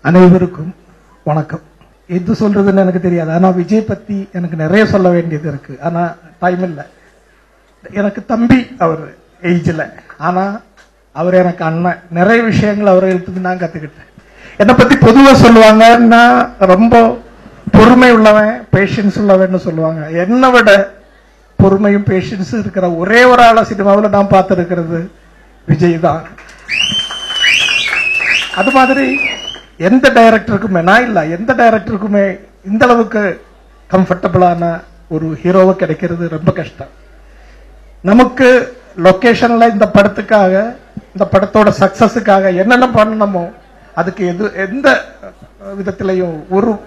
அனைவருக்கும் வணக்கம். எது சொல்றதுன்னு எனக்கு தெரியாது. ஆனா விஜய் பத்தி எனக்கு நிறைய சொல்ல வேண்டியது இருக்கு. ஆனா டைம் இல்லை. எனக்கு தம்பி அவர் ஏஜ்ல, ஆனா அவர் எனக்கு அண்ணன். நிறைய விஷயங்கள் அவர்களுக்கு நான் கத்துக்கிட்டேன். என்னை பத்தி பொதுவா சொல்லுவாங்க, நான் ரொம்ப பொறுமை உள்ளவன், பேஷன்ஸ் உள்ளவன் சொல்லுவாங்க. என்னை விட பொறுமையும் பேஷன்ஸும் இருக்கிற ஒரே ஒரு ஆள சினிமாவில் நான் பார்த்திருக்கிறது விஜய் தான். அது மாதிரி எந்த டைரக்டருக்குமே, நான் இல்ல எந்த டைரக்டருக்குமே இந்த அளவுக்கு கம்ஃபர்டபுளான ஒரு ஹீரோவை கிடைக்கிறது ரொம்ப கஷ்டம். நமக்கு லொகேஷன்ல இந்த படத்துக்காக, இந்த படத்தோட சக்சஸுக்காக என்னென்ன பண்ணணுமோ அதுக்கு எந்த விதத்திலையும்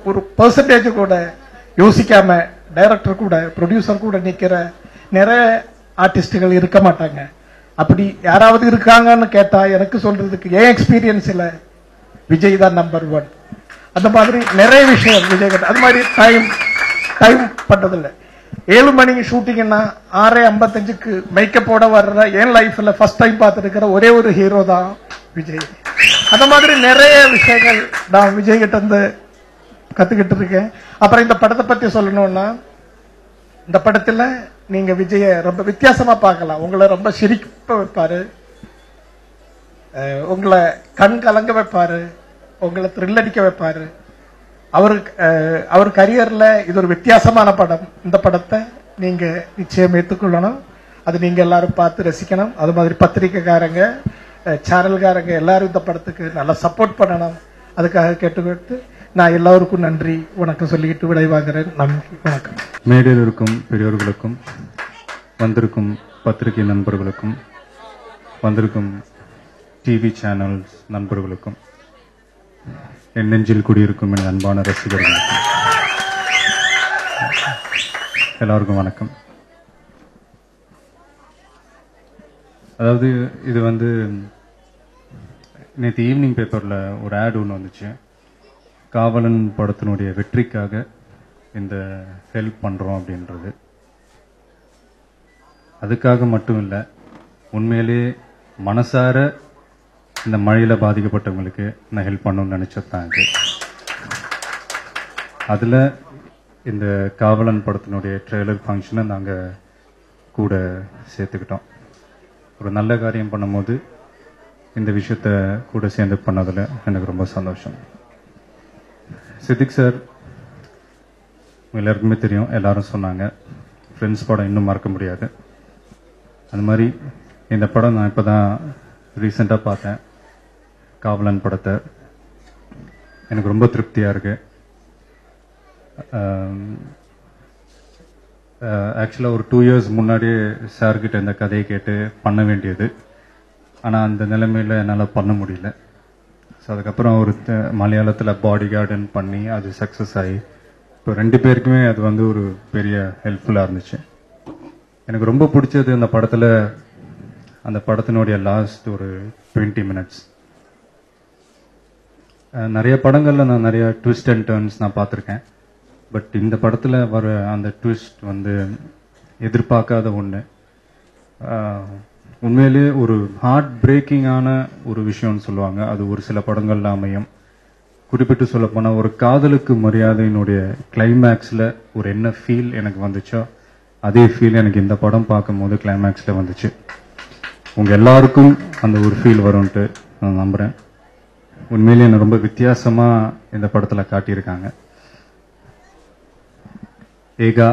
ஒரு பெர்சன்டேஜ் கூட யோசிக்காம டைரக்டர் கூட ப்ரொடியூசர் கூட நிக்கிற நிறைய ஆர்டிஸ்டுகள் இருக்க மாட்டாங்க. அப்படி யாராவது இருக்காங்கன்னு கேட்டா எனக்கு சொல்றதுக்கு என் எக்ஸ்பீரியன்ஸ்ல விஜய் தான் நம்பர் 1. அந்த மாதிரி நிறைய விஷயம் விஜய் கிட்ட. அது மாதிரி டைம் பண்றதில்லை. 7 மணிக்கு ஷூட்டிங்னா 6:55க்கு மேக்கப்போட வர்ற என் லைஃப்ல ஃபர்ஸ்ட் டைம் பார்த்துருக்கிற ஒரே ஒரு ஹீரோ தான் விஜய். அந்த மாதிரி நிறைய விஷயங்கள் நான் விஜய் கிட்ட இருந்து கத்துக்கிட்டு இருக்கேன். அப்புறம் இந்த படத்தை பத்தி சொல்லணும்னா, இந்த படத்துல நீங்க விஜய ரொம்ப வித்தியாசமா பார்க்கலாம். உங்களை ரொம்ப சிரிக்க வைப்பாரு, உங்களை கண் கலங்க வைப்பாரு, உங்களை த்ரில் அடிக்க வைப்பாரு. அவர் கரியர்ல இது ஒரு வித்தியாசமான படம். இந்த படத்தை நீங்க நிச்சயம் ஏற்றுக்கொள்ளணும். அது நீங்க எல்லாரும் பார்த்து ரசிக்கணும். அது மாதிரி பத்திரிகைக்காரங்க, சேனல்காரங்க எல்லாரும் இந்த படத்துக்கு நல்லா சப்போர்ட் பண்ணணும். அதுக்காக கேட்டுக்கிட்டு நான் எல்லாருக்கும் நன்றி வணக்கம் சொல்லிக்கிட்டு விடைவாங்கிறேன். நன்றி, வணக்கம். மேடையில் இருக்கும் பெரியோர்களுக்கும், வந்திருக்கும் பத்திரிகை நண்பர்களுக்கும், வந்திருக்கும் டிவி சேனல்ஸ் நண்பர்களுக்கும், என் நெஞ்சில் குடியிருக்கும் என் அன்பான ரசிகர்களுக்கும் எல்லாருக்கும் வணக்கம். அதாவது இது நேற்று ஈவினிங் பேப்பரில் ஒரு ஆட் ஒன்று வந்துச்சு. காவலன் படத்தினுடைய வெற்றிக்காக இந்த ஹெல்ப் பண்ணுறோம் அப்படின்றது. அதுக்காக மட்டும் இல்லை, உண்மையிலே மனசார இந்த மழையில் பாதிக்கப்பட்டவங்களுக்கு நான் ஹெல்ப் பண்ணணும்னு நினச்சதான் இது. அதில் இந்த காவலன் படத்தினுடைய ட்ரெய்லர் ஃபங்க்ஷனை நாங்கள் கூட சேர்த்துக்கிட்டோம். ஒரு நல்ல காரியம் பண்ணும்போது இந்த விஷயத்த கூட சேர்ந்து பண்ணதில் எனக்கு ரொம்ப சந்தோஷம். சித்திக் சார் எல்லாருக்குமே தெரியும், எல்லாரும் சொன்னாங்க ஃப்ரெண்ட்ஸ் படம் இன்னும் மறக்க முடியாது. அது மாதிரி இந்த படம் நான் இப்போ தான் ரீசெண்டாக பார்த்தேன். காவலன் படத்தை எனக்கு ரொம்ப திருப்தியாக இருக்கு. ஆக்சுவலாக ஒரு 2 இயர்ஸ் முன்னாடியே சார்கிட்ட இந்த கதையை கேட்டு பண்ண வேண்டியது. ஆனால் அந்த நிலைமையில் என்னால் பண்ண முடியல. ஸோ அதுக்கப்புறம் ஒரு மலையாளத்தில் பாடி கார்டன் பண்ணி அது சக்ஸஸ் ஆகி இப்போ 2 பேருக்குமே அது ஒரு பெரிய ஹெல்ப்ஃபுல்லாக இருந்துச்சு. எனக்கு ரொம்ப பிடிச்சது அந்த படத்தில், அந்த படத்தினுடைய லாஸ்ட் ஒரு 20 மினிட்ஸ். நிறைய படங்களில் நான் நிறைய ட்விஸ்ட் அண்ட் டர்ன்ஸ் நான் பார்த்துருக்கேன். பட் இந்த படத்தில் வர அந்த ட்விஸ்ட் எதிர்பார்க்காத ஒன்று. உண்மையிலே ஒரு ஹார்ட் பிரேக்கிங்கான ஒரு விஷயம்னு சொல்லுவாங்க. அது ஒரு சில படங்கள்ல அமையும். குறிப்பிட்டு சொல்லப்போனால் ஒரு காதலுக்கு மரியாதையினுடைய கிளைமேக்ஸில் ஒரு என்ன ஃபீல் எனக்கு வந்துச்சோ அதே ஃபீல் எனக்கு இந்த படம் பார்க்கும்போது கிளைமேக்ஸில் வந்துச்சு. உங்கள் எல்லாருக்கும் அந்த ஒரு ஃபீல் வரும்ன்ட்டு நான் நம்புகிறேன். உண்மையிலே என்ன ரொம்ப வித்தியாசமாக இந்த படத்தில் காட்டியிருக்காங்க. ஏகா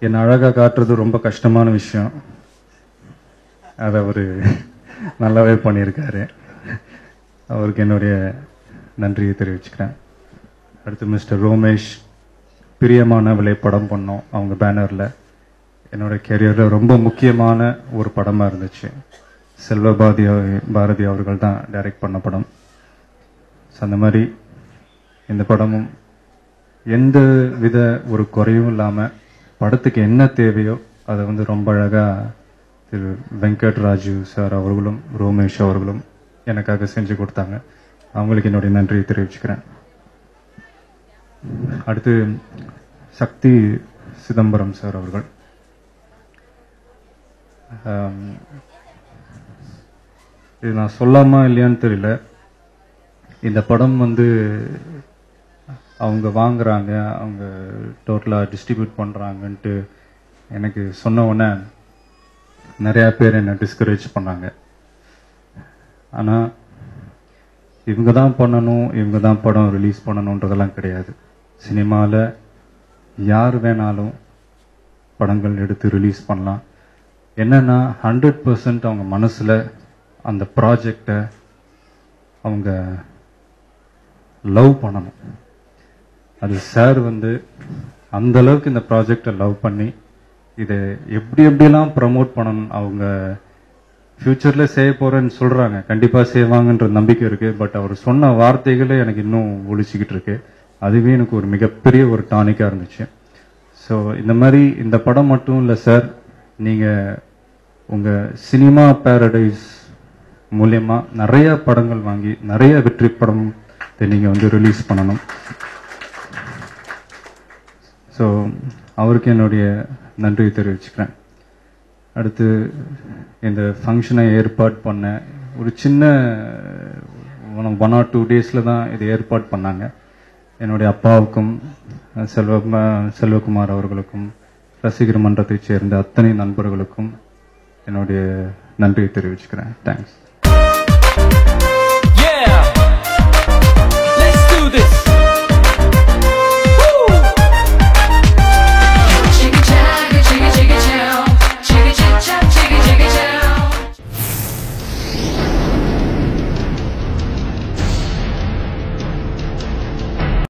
என்னை அழகாக காட்டுறது ரொம்ப கஷ்டமான விஷயம். அதை அவர் நல்லாவே பண்ணியிருக்காரு. அவருக்கு என்னுடைய நன்றியை தெரிவிச்சுக்கிறேன். அடுத்து மிஸ்டர் ரோமேஷ், பிரியமான விலை படம் பண்ணோம் அவங்க பேனரில். என்னோட கெரியரில் ரொம்ப முக்கியமான ஒரு படமாக இருந்துச்சு. பாரதி அவர்கள் தான் டைரக்ட் பண்ண படம். அந்த மாதிரி இந்த படமும் எந்த வித ஒரு குறையும் இல்லாமல் படத்துக்கு என்ன தேவையோ அதை ரொம்ப அழகாக திரு வெங்கட் ராஜு சார் அவர்களும் ரோமேஷ் அவர்களும் எனக்காக செஞ்சு கொடுத்தாங்க. அவங்களுக்கு என்னுடைய நன்றியை தெரிவிச்சுக்கிறேன். அடுத்து சக்தி சிதம்பரம் சார் அவர்கள். இது நான் சொல்லாமா இல்லையான்னு தெரியல. இந்த படம் வந்து அவங்க வாங்குறாங்க, அவங்க டோட்டலாக டிஸ்ட்ரிபியூட் பண்ணுறாங்கன்ட்டு எனக்கு சொன்ன உடனே நிறையா பேர் என்னை டிஸ்கரேஜ் பண்ணாங்க. ஆனால் இவங்க தான் பண்ணணும், இவங்க தான் படம் ரிலீஸ் பண்ணணுன்றதெல்லாம் கிடையாது. சினிமாவில் யார் வேணாலும் படங்கள் எடுத்து ரிலீஸ் பண்ணலாம். என்னன்னா 100% அவங்க மனசில் அந்த ப்ராஜெக்டை அவங்க லவ் பண்ணணும். அது சார் வந்து அந்த அளவுக்கு இந்த ப்ராஜெக்டை லவ் பண்ணி இதை எப்படியெல்லாம் ப்ரமோட் பண்ணணும், அவங்க ஃப்யூச்சரில் செய்ய போகிறேன்னு சொல்கிறாங்க, கண்டிப்பாக செய்வாங்கன்ற நம்பிக்கை இருக்குது. பட் அவர் சொன்ன வார்த்தைகளே எனக்கு இன்னும் ஒழிச்சிக்கிட்டு இருக்கு. அதுவே எனக்கு ஒரு மிகப்பெரிய ஒரு டானிக்காக இருந்துச்சு. ஸோ இந்த மாதிரி இந்த படம் மட்டும் இல்லை சார், நீங்கள் உங்கள் சினிமா பேரடைஸ் மூலயமா நிறைய படங்கள் வாங்கி நிறைய வெற்றி படம் நீங்கள் வந்து ரிலீஸ் பண்ணணும். ஸோ அவருக்கு என்னுடைய நன்றி தெரிவிச்சுக்கிறேன். அடுத்து இந்த ஃபங்க்ஷனை ஏற்பாடு பண்ண ஒரு சின்ன 1 or 2 டேஸில் தான் இதை ஏற்பாடு பண்ணாங்க. என்னுடைய அப்பாவுக்கும் செல்வகுமார் அவர்களுக்கும் ரசிகர் மன்றத்தைச் சேர்ந்த அத்தனை நண்பர்களுக்கும் என்னுடைய நன்றியை தெரிவிச்சுக்கிறேன். Thanks. Yeah, let's do this.